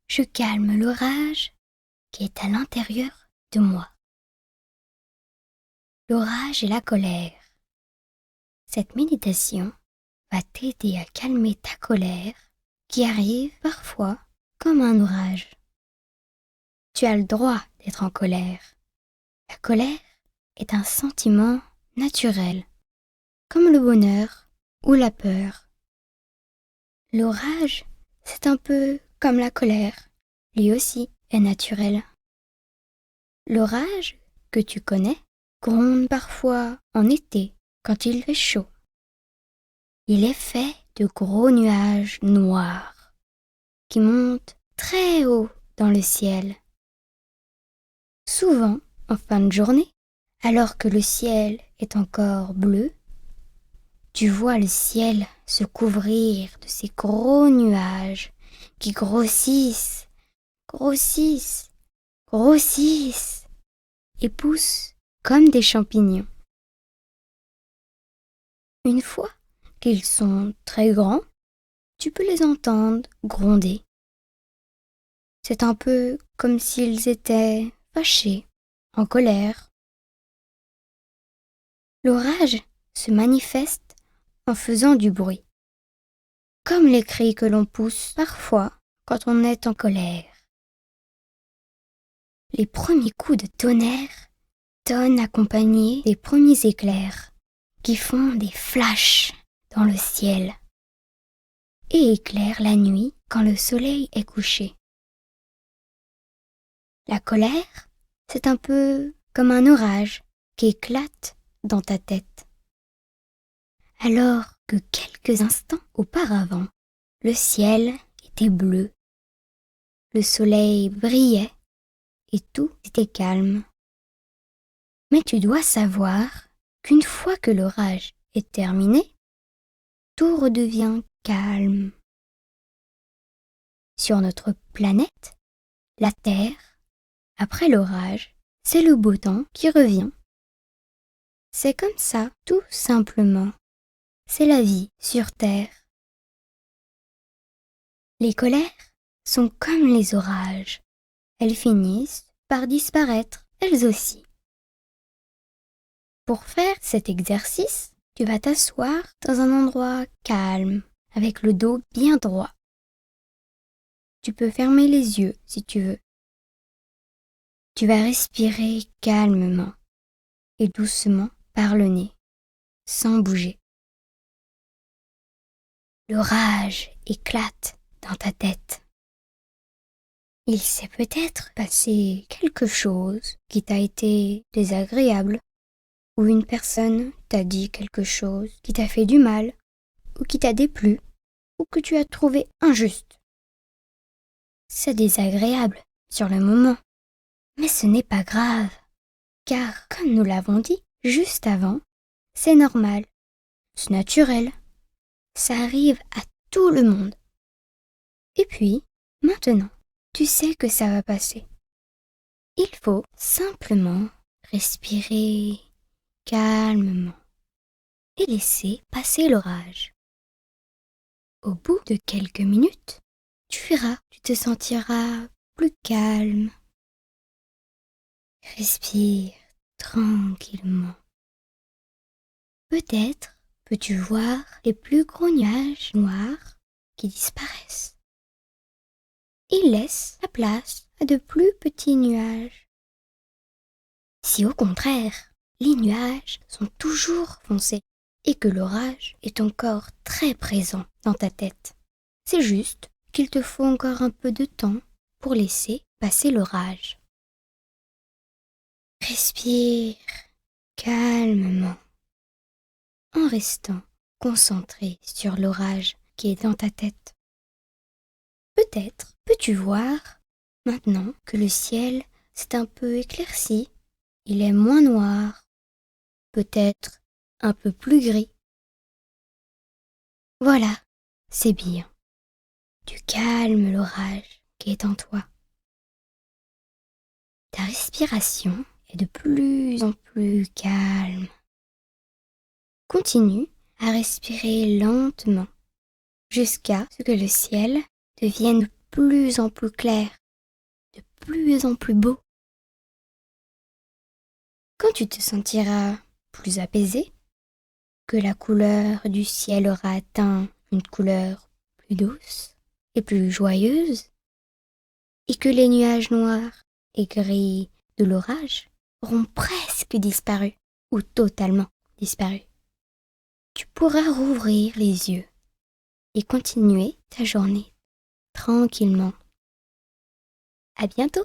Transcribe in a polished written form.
je calme l'orage qui est à l'intérieur de moi. L'orage et la colère. Cette méditation va t'aider à calmer ta colère qui arrive parfois comme un orage. Tu as le droit d'être en colère. La colère est un sentiment naturel, comme le bonheur ou la peur. L'orage, c'est un peu comme la colère, lui aussi est naturel. L'orage, que tu connais, gronde parfois en été quand il fait chaud. Il est fait de gros nuages noirs qui montent très haut dans le ciel. Souvent, en fin de journée, alors que le ciel est encore bleu, tu vois le ciel se couvrir de ces gros nuages qui grossissent, grossissent, grossissent et poussent comme des champignons. Une fois qu'ils sont très grands, tu peux les entendre gronder. C'est un peu comme s'ils étaient fâchés, en colère. L'orage se manifeste en faisant du bruit, comme les cris que l'on pousse parfois quand on est en colère. Les premiers coups de tonnerre tonnent accompagnés des premiers éclairs qui font des flashs dans le ciel et éclairent la nuit quand le soleil est couché. La colère, c'est un peu comme un orage qui éclate dans ta tête. Alors que quelques instants auparavant, le ciel était bleu, le soleil brillait et tout était calme. Mais tu dois savoir qu'une fois que l'orage est terminé, tout redevient calme. Sur notre planète, la Terre, après l'orage, c'est le beau temps qui revient. C'est comme ça, tout simplement. C'est la vie sur Terre. Les colères sont comme les orages. Elles finissent par disparaître, elles aussi. Pour faire cet exercice, tu vas t'asseoir dans un endroit calme, avec le dos bien droit. Tu peux fermer les yeux si tu veux. Tu vas respirer calmement et doucement par le nez, sans bouger. L'orage éclate dans ta tête. Il s'est peut-être passé quelque chose qui t'a été désagréable, ou une personne t'a dit quelque chose qui t'a fait du mal, ou qui t'a déplu, ou que tu as trouvé injuste. C'est désagréable sur le moment, mais ce n'est pas grave, car comme nous l'avons dit juste avant, c'est normal, c'est naturel, ça arrive à tout le monde. Et puis, maintenant, tu sais que ça va passer. Il faut simplement respirer calmement et laisser passer l'orage. Au bout de quelques minutes, tu verras, tu te sentiras plus calme. Respire tranquillement. Peut-être peux-tu voir les plus gros nuages noirs qui disparaissent. Ils laissent la place à de plus petits nuages. Si au contraire, les nuages sont toujours foncés et que l'orage est encore très présent dans ta tête, c'est juste qu'il te faut encore un peu de temps pour laisser passer l'orage. Respire calmement en restant concentré sur l'orage qui est dans ta tête. Peut-être peux-tu voir maintenant que le ciel s'est un peu éclairci. Il est moins noir, peut-être un peu plus gris. Voilà, c'est bien. Tu calmes l'orage qui est en toi. Ta respiration est de plus en plus calme. Continue à respirer lentement jusqu'à ce que le ciel devienne de plus en plus clair, de plus en plus beau. Quand tu te sentiras plus apaisé, que la couleur du ciel aura atteint une couleur plus douce et plus joyeuse, et que les nuages noirs et gris de l'orage auront presque disparu ou totalement disparu, tu pourras rouvrir les yeux et continuer ta journée tranquillement. À bientôt!